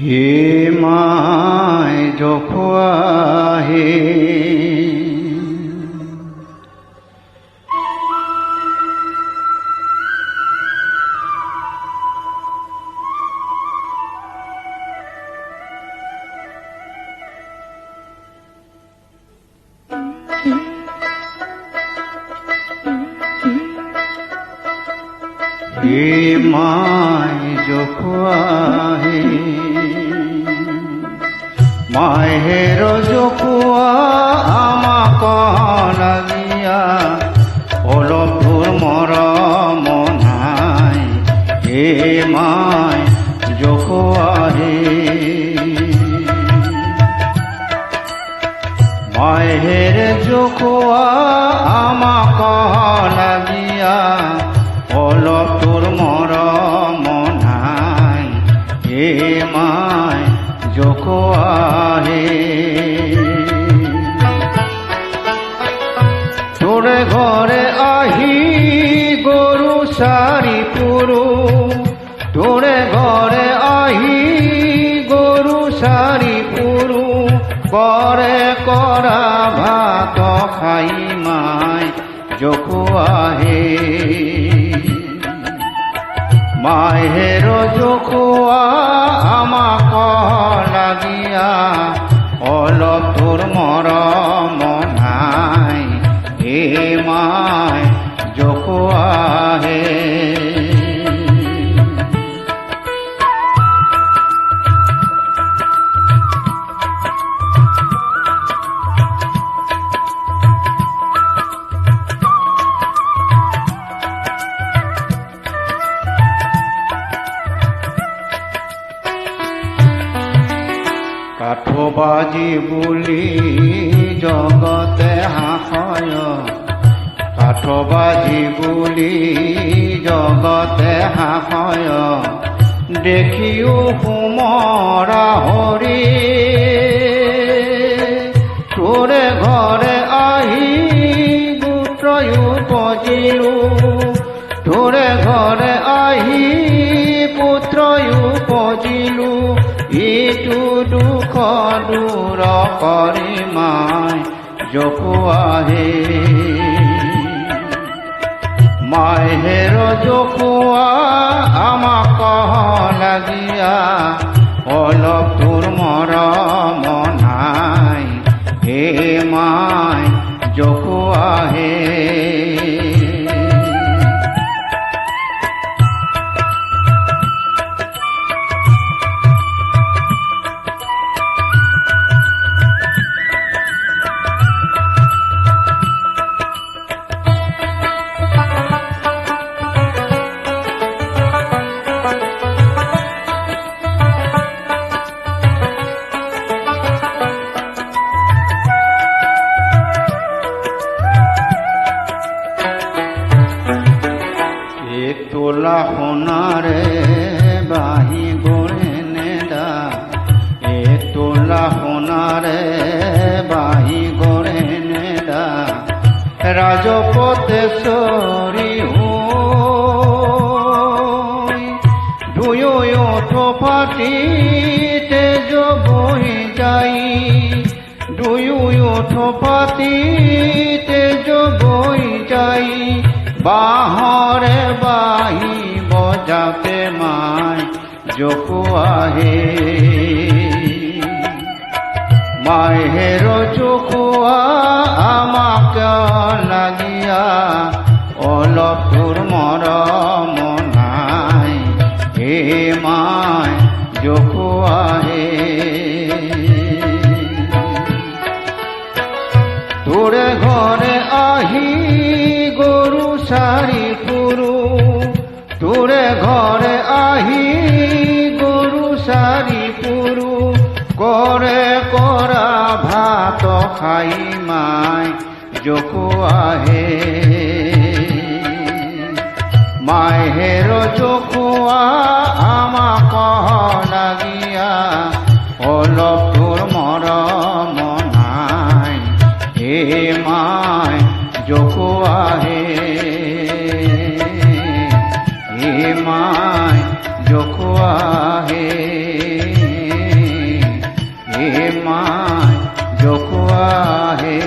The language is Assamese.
hey my जोखुआ hey hey my जोखुआ हे माहेर जोखुआ आमाक लागिया अलप दूर मरम नाय हे माय जोखुआ हे माहेर जोखुआ आमाक लागिया अलप दूर मरम नाय हे माय जोखुआ हे तोरे घरे आही गरु सारी पुरु तोरे घरे आही गरु सारी पुरु करे करा भात खाई माय जोखुआ हे माहेर जोखुआ आमाक लागिया अलप दूर मरम नाय हे माय जोखुआ हे কাঠবাজি বুলি জগতে হাসয় কাঠবাজি বুলি জগতে হাসয় দেখিও সুমৰা হৰি তোৰে ঘৰে আহি পুত্ৰয়ো পজিলো তোৰে ঘৰে আহি পুত্ৰয়ো পজিলো ইটো দুখ দূৰ কৰি মায় জোখুৱা হে মাহেৰ জোখুৱা আমাক লাগিয়া অলপ দূৰ মৰম নাই হে মায় জোখুৱা হে তোলা সোণাৰে বাহি গৰে নেদা তোলা সোণাৰে বাহি গৰে নেদা ৰাজপতেশ্বৰী হৈ দুয়ো থপাতি তেজ বহি যাই দুয়ো থপাতি তেজ বহি যাই বাহৰে বাহি বজাতে মায় জোখুৱা হে মাহেৰ জোখুৱা আমাক লাগিয়া অলপ দূৰ মৰম নাই হে মায় জোখুৱা হে তোৰে ঘৰে আহি গৰু সাৰি পুৰু তোৰে ঘৰে আহি গৰু সাৰি পুৰু কৰে কৰা ভাত খাই মায় জোখুৱা হে মাহেৰ জোখুৱা আমাক লাগিয়া অলপ দূৰ মৰম নাই হে মায় জোখুৱা হে মায় জোখুৱা হে माय जखुआ हे